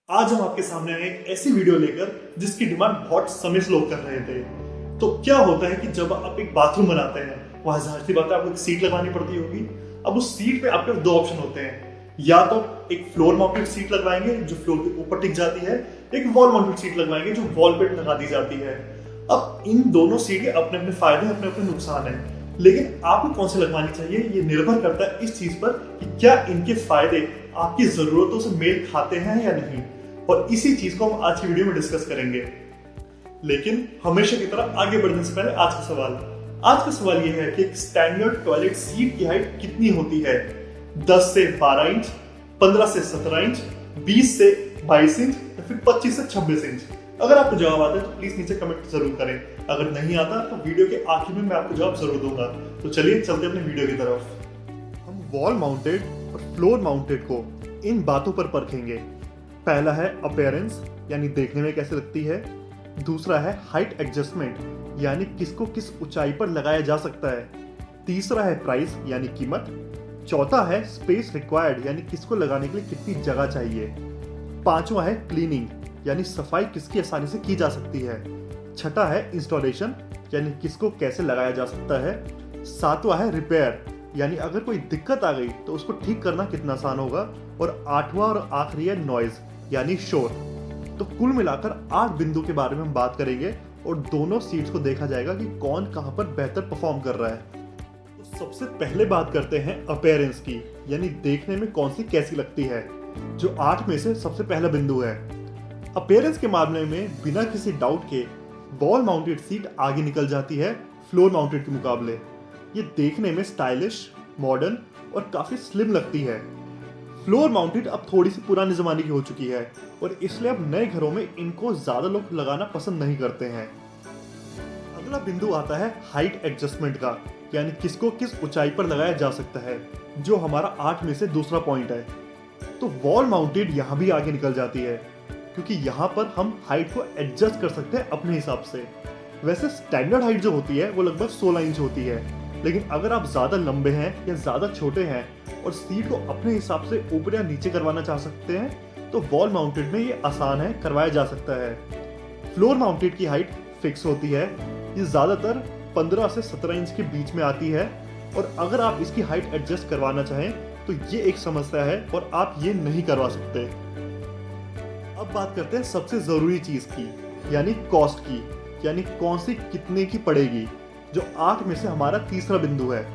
आज हम आपके सामने आए एक ऐसी वीडियो लेकर जिसकी डिमांड बहुत समय से लोग कर रहे थे। तो क्या होता है कि जब आप एक बाथरूम बनाते हैं, वहां जाहिर सी बात है आपको एक सीट लगवानी पड़ती होगी। अब उस सीट पे आपके पास दो ऑप्शन होते हैं, या तो एक फ्लोर माउंटेड सीट लगवाएंगे जो फ्लोर के ऊपर टिक जाती है, एक वॉल माउंटेड सीट लगवाएंगे जो वॉल पे लगा दी जाती है। अब इन दोनों सीट के अपने अपने फायदे, अपने अपने नुकसान हैं, लेकिन आपको कौन सी लगवानी चाहिए ये निर्भर करता है इस चीज पर कि क्या इनके फायदे आपकी जरूरतों से मेल खाते हैं या नहीं। और इसी चीज को हम आज की वीडियो में डिस्कस करेंगे। लेकिन हमेशा की तरह आगे बढ़ने से पहले आज का सवाल यह है कि एक स्टैंडर्ड टॉयलेट सीट की हाइट कितनी होती है? 10 से 12 इंच, 15 से 17 इंच, 20 से 22 इंच या फिर 25 से 26 इंच? अगर आपको जवाब आता है तो प्लीज नीचे कमेंट जरूर करें। अगर नहीं आता तो वीडियो के आखिर में मैं आपको जवाब जरूर दूंगा। तो चलिए चलते अपने वीडियो की तरफ। हम वॉल माउंटेड और फ्लोर माउंटेड को इन बातों पर परखेंगे। पहला है अपीयरेंस, यानी देखने में कैसे लगती है। दूसरा है हाइट एडजस्टमेंट, यानी किसको किस ऊंचाई पर लगाया जा सकता है। तीसरा है प्राइस, यानी कीमत। चौथा है स्पेस रिक्वायर्ड, यानी किसको लगाने के लिए कितनी जगह चाहिए। पांचवा है क्लीनिंग, यानी सफाई किसकी आसानी से की जा सकती है। छठा है इंस्टॉलेशन, यानी किसको कैसे लगाया जा सकता है। सातवां है रिपेयर, यानी अगर कोई दिक्कत आ गई तो उसको ठीक करना कितना आसान होगा। और आठवां और आखिरी है नॉइज, यानी शोर। तो कुल मिलाकर 8 बिंदु के बारे में हम बात करेंगे और दोनों सीट्स को देखा जाएगा कि कौन कहां पर बेहतर परफॉर्म कर रहा है। तो सबसे पहले बात करते हैं अपीयरेंस की, यानी देखने में कौन सी कैसी लगती है, जो 8 में से सबसे पहला बिंदु है। अपीयरेंस के मामले में बिना किसी डाउट के वॉल माउंटेड सीट आगे निकल जाती है फ्लोर माउंटेड के मुकाबले। ये देखने में स्टाइलिश, मॉडर्न और काफी स्लिम लगती है। फ्लोर माउंटेड अब थोड़ी सी पुराने जमाने की हो चुकी है और इसलिए अब नए घरों में इनको ज्यादा लोग लगाना पसंद नहीं करते हैं। अगला बिंदु आता है हाइट एडजस्टमेंट का, यानी किसको किस ऊंचाई पर लगाया जा सकता है, जो हमारा 8 में से दूसरा पॉइंट है। तो वॉल माउंटेड यहाँ भी आगे निकल जाती है, क्योंकि यहाँ पर हम हाइट को एडजस्ट कर सकते हैं अपने हिसाब से। वैसे स्टैंडर्ड हाइट जो होती है वो लगभग 16 इंच होती है, लेकिन अगर आप ज्यादा लंबे हैं या ज्यादा छोटे हैं और सीट को अपने हिसाब से ऊपर या नीचे करवाना चाह सकते हैं तो वॉल माउंटेड में ये आसान है, करवाया जा सकता है। फ्लोर माउंटेड की हाइट फिक्स होती है, ये ज्यादातर 15 से 17 इंच के बीच में आती है और अगर आप इसकी हाइट एडजस्ट करवाना चाहें तो ये एक समस्या है और आप ये नहीं करवा सकते। अब बात करते हैं सबसे जरूरी चीज की, यानी कॉस्ट की, यानी कौन सी कितने की पड़ेगी, जो 8 में से हमारा तीसरा बिंदु है।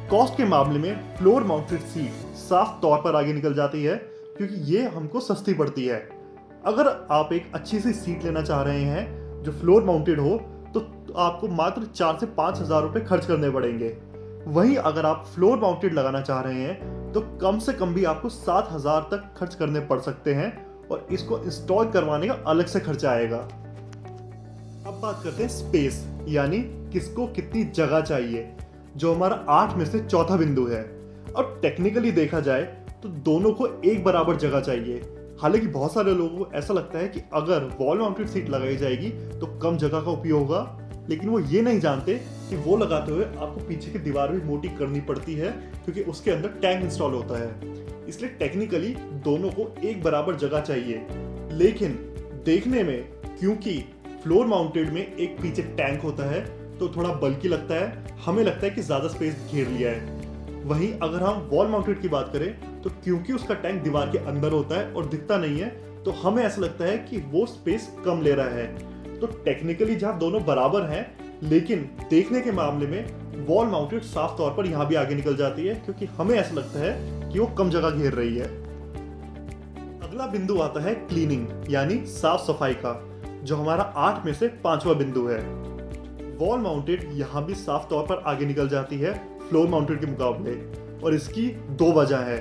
कॉस्ट के मामले में फ्लोर माउंटेड सीट साफ तौर पर आगे निकल जाती है, क्योंकि ये हमको सस्ती पड़ती है। अगर आप एक अच्छी सी सीट लेना चाह रहे हैं जो फ्लोर माउंटेड हो तो आपको मात्र 4 से 5 हजार रुपए खर्च करने पड़ेंगे। वहीं अगर आप फ्लोर माउंटेड लगाना चाह रहे हैं तो कम से कम भी आपको 7,000 तक खर्च करने पड़ सकते हैं और इसको इंस्टॉल करवाने का अलग से खर्चा आएगा। अब बात करते हैं स्पेस, यानी किसको कितनी जगह चाहिए, जो हमारा 8 में से चौथा बिंदु है। अब टेक्निकली देखा जाए तो दोनों को एक बराबर जगह चाहिए। हालांकि बहुत सारे लोगों को ऐसा लगता है कि अगर वॉल माउंटेड सीट लगाई जाएगी तो कम जगह का उपयोग होगा, लेकिन वो ये नहीं जानते कि वो लगाते हुए आपको पीछे की दीवार भी मोटी करनी पड़ती है, क्योंकि उसके अंदर टैंक इंस्टॉल होता है। इसलिए टेक्निकली दोनों को एक बराबर जगह चाहिए, लेकिन देखने में क्योंकि फ्लोर माउंटेड में एक पीछे टैंक होता है तो थोड़ा बल्कि लगता है, हमें लगता है कि ज्यादा स्पेस घेर लिया है। वहीं अगर हम वॉल माउंटेड की बात करें तो क्योंकि उसका टैंक दीवार के अंदर होता है और दिखता नहीं है तो हमें ऐसा लगता है कि वो स्पेस कम ले रहा है। तो टेक्निकली जहां दोनों बराबर हैं, लेकिन देखने के मामले में वॉल माउंटेड साफ तौर पर यहां भी आगे निकल जाती है, क्योंकि हमें ऐसा लगता है कि वो कम जगह घेर रही है। अगला बिंदु आता है क्लीनिंग, यानी साफ सफाई का, जो हमारा 8 में से 5वां बिंदु है। वॉल माउंटेड यहाँ भी साफ तौर पर आगे निकल जाती है फ्लोर माउंटेड के मुकाबले, और इसकी 2 वजह है।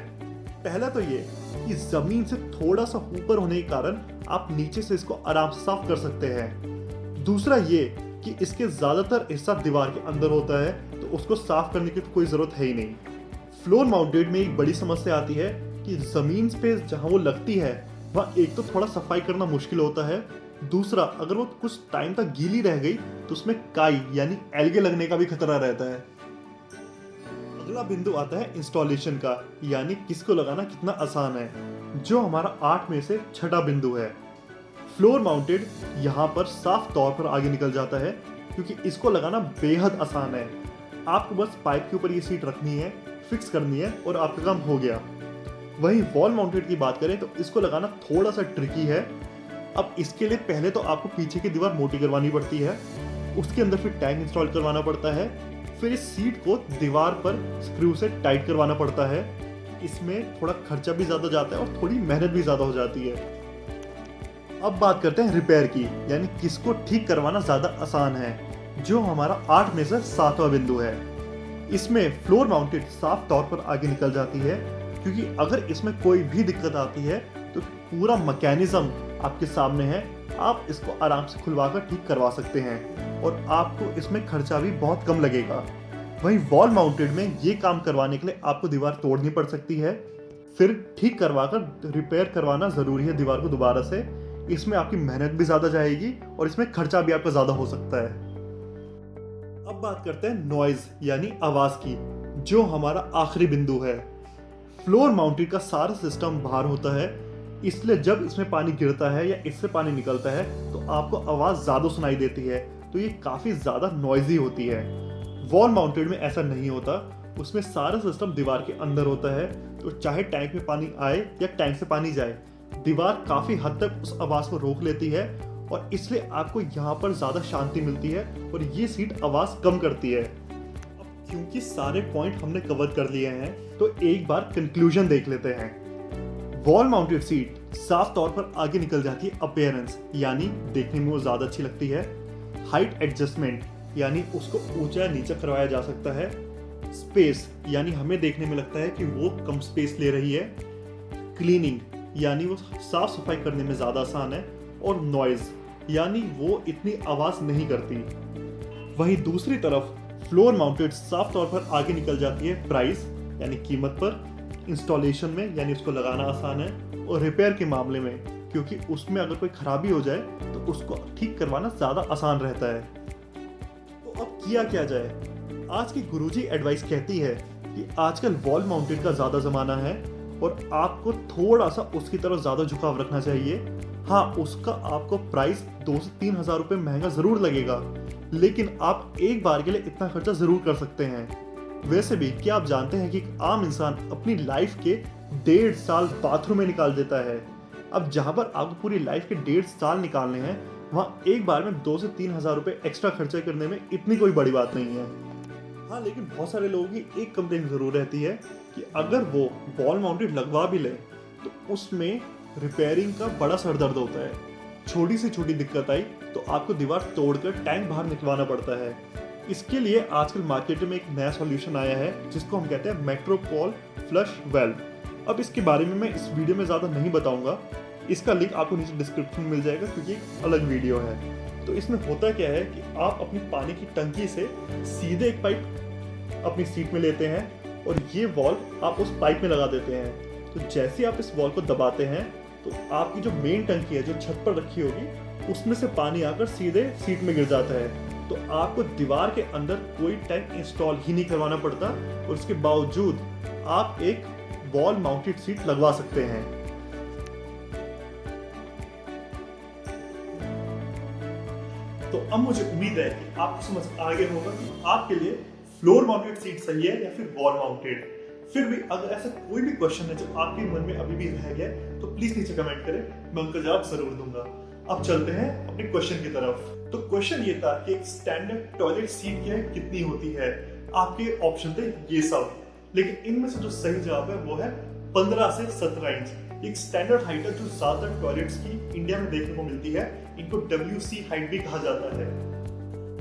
पहला तो ये कि जमीन से थोड़ा सा ऊपर होने के कारण आप नीचे से इसको आराम से साफ कर सकते हैं। दूसरा ये कि इसके ज्यादातर हिस्सा दीवार के अंदर होता है तो उसको साफ करने की तो कोई जरूरत है ही नहीं। फ्लोर माउंटेड में एक बड़ी समस्या आती है कि जमीन पे जहां वो लगती है वहां एक तो थोड़ा सफाई करना मुश्किल होता है, दूसरा अगर वो कुछ टाइम तक गीली रह गई तो उसमें काई यानी एल्गे लगने का भी खतरा रहता है। अगला बिंदु आता है इंस्टॉलेशन का, यानी किसको लगाना कितना आसान है, जो हमारा 8 में से छठा बिंदु है। फ्लोर माउंटेड यहाँ पर साफ तौर पर आगे निकल जाता है, क्योंकि इसको लगाना बेहद आसान है। आपको बस पाइप के ऊपर ये सीट रखनी है, फिक्स करनी है और आपका काम हो गया। वहीं वॉल माउंटेड की बात करें तो इसको लगाना थोड़ा सा ट्रिकी है। अब इसके लिए पहले तो आपको पीछे की दीवार मोटी करवानी पड़ती है, उसके अंदर फिर टैंक इंस्टॉल करवाना पड़ता है, फिर इस सीट को दीवार पर स्क्रू से टाइट करवाना पड़ता है। इसमें थोड़ा खर्चा भी ज़्यादा जाता है और थोड़ी मेहनत भी ज़्यादा हो जाती है। अब बात करते हैं रिपेयर की, यानी किसको ठीक करवाना ज़्यादा आसान है, जो हमारा 8 में से 7वां बिंदु है। इसमें फ्लोर माउंटेड साफ तौर पर आगे निकल जाती है, क्योंकि अगर इसमें कोई भी दिक्कत आती है तो पूरा मैकेनिज्म आपके सामने है, आप इसको आराम से खुलवाकर ठीक करवा सकते हैं और आपको इसमें खर्चा भी बहुत कम लगेगा। वहीं वॉल माउंटेड में ये काम करवाने के लिए आपको दीवार तोड़नी पड़ सकती है, फिर ठीक करवाकर रिपेयर करवाना ज़रूरी है दीवार को दोबारा से। इसमें आपकी मेहनत भी ज़्यादा जाएगी और इसमें खर्चा भी आपका ज़्यादा हो सकता है। अब बात करते हैं नॉइज़ यानी आवाज़ की, जो हमारा आखिरी बिंदु है। फ्लोर माउंटेड का सारा सिस्टम बाहर होता है, इसलिए जब इसमें पानी गिरता है या इससे पानी निकलता है तो आपको आवाज़ ज़्यादा सुनाई देती है, तो ये काफ़ी ज़्यादा नॉइजी होती है। वॉल माउंटेड में ऐसा नहीं होता, उसमें सारा सिस्टम दीवार के अंदर होता है, तो चाहे टैंक में पानी आए या टैंक से पानी जाए, दीवार काफ़ी हद तक उस आवाज़ को रोक लेती है और इसलिए आपको यहाँ पर ज़्यादा शांति मिलती है और ये सीट आवाज़ कम करती है। अब क्योंकि सारे पॉइंट हमने कवर कर लिए हैं तो एक बार कंक्लूजन देख लेते हैं। वॉल माउंटेड सीट साफ तौर पर आगे निकल जाती है अपीयरेंस, यानी देखने में वो ज़्यादा अच्छी लगती है। हाइट एडजस्टमेंट, यानी उसको ऊंचा नीचा करवाया जा सकता है। स्पेस, यानी हमें देखने में लगता है कि वो कम स्पेस ले रही है। क्लीनिंग, यानी वो साफ सफाई करने में ज़्यादा आसान है। और नॉइज़, यानी वो इतनी आवाज़ नहीं करती। वहीं दूसरी तरफ फ्लोर माउंटेड साफ तौर पर आगे निकल जाती है प्राइस यानी कीमत पर, इंस्टॉलेशन में यानी उसको लगाना आसान है, और रिपेयर के मामले में, क्योंकि उसमें अगर कोई खराबी हो जाए तो उसको ठीक करवाना ज़्यादा आसान रहता है। तो अब किया क्या जाए? आज की गुरुजी एडवाइस कहती है कि आजकल वॉल माउंटेड का ज़्यादा ज़माना है और आपको थोड़ा सा उसकी तरफ ज़्यादा झुकाव रखना चाहिए। हाँ, उसका आपको प्राइस 2 से 3 हज़ार रुपये महंगा ज़रूर लगेगा, लेकिन आप एक बार के लिए इतना खर्चा ज़रूर कर सकते हैं। वैसे भी क्या आप जानते हैं कि एक आम इंसान अपनी लाइफ के 1.5 साल बाथरूम में निकाल देता है। अब जहाँ पर आपको पूरी लाइफ के 1.5 साल निकालने हैं, वहाँ एक बार में 2 से 3 हज़ार रुपये एक्स्ट्रा खर्चा करने में इतनी कोई बड़ी बात नहीं है। हाँ, लेकिन बहुत सारे लोगों की एक कंप्लेंट ज़रूर रहती है कि अगर वो वॉल माउंटेड लगवा भी ले तो उसमें रिपेयरिंग का बड़ा सरदर्द होता है। छोटी से छोटी दिक्कत आई तो आपको दीवार तोड़कर टैंक बाहर निकलवाना पड़ता है। इसके लिए आजकल मार्केट में एक नया सॉल्यूशन आया है, जिसको हम कहते हैं मेट्रोपोल फ्लश वेल्व। अब इसके बारे में मैं इस वीडियो में ज़्यादा नहीं बताऊंगा, इसका लिंक आपको नीचे डिस्क्रिप्शन में मिल जाएगा, क्योंकि एक अलग वीडियो है। तो इसमें होता क्या है कि आप अपनी पानी की टंकी से सीधे एक पाइप अपनी सीट में लेते हैं और ये वॉल्व आप उस पाइप में लगा देते हैं। तो जैसे ही आप इस वॉल्व को दबाते हैं तो आपकी जो मेन टंकी है जो छत पर रखी होगी, उसमें से पानी आकर सीधे सीट में गिर जाता है। तो आपको दीवार के अंदर कोई टैंक इंस्टॉल ही नहीं करवाना पड़ता और उसके बावजूद आप एक वॉल माउंटेड सीट लगवा सकते हैं। तो अब मुझे उम्मीद है कि आपको समझ आ गया होगा कि आपके लिए फ्लोर माउंटेड सीट सही है या फिर वॉल माउंटेड। फिर भी अगर ऐसा कोई भी क्वेश्चन है जो आपके मन में अभी भी रह गया तो प्लीज नीचे कमेंट करें, मैं उनका जवाब जरूर दूंगा। अब चलते हैं अपने क्वेश्चन की तरफ। तो क्वेश्चन ये था कि एक स्टैंडर्ड टॉयलेट सीट क्या कितनी होती है। आपके ऑप्शन थे ये सब, लेकिन इनमें से जो सही जवाब है वो है 15 से 17 इंच। एक स्टैंडर्ड हाइट है जो ज्यादातर टॉयलेट्स की इंडिया में देखने को मिलती है। इनको WC हाइट भी कहा जाता है।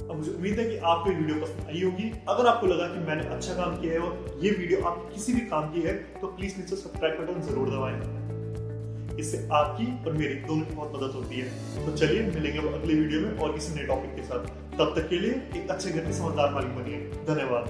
अब मुझे उम्मीद है कि आपको ये वीडियो पसंद आई होगी। अगर आपको लगा कि मैंने अच्छा काम किया है और ये वीडियो आपके किसी भी काम की है तो प्लीज नीचे सब्सक्राइब बटन जरूर दबाएं। इससे आपकी और मेरी दोनों की बहुत मदद होती है। तो चलिए मिलेंगे अगले वीडियो में और किसी नए टॉपिक के साथ। तब तक के लिए एक अच्छे घर के समझदार मालिक बनिए। धन्यवाद।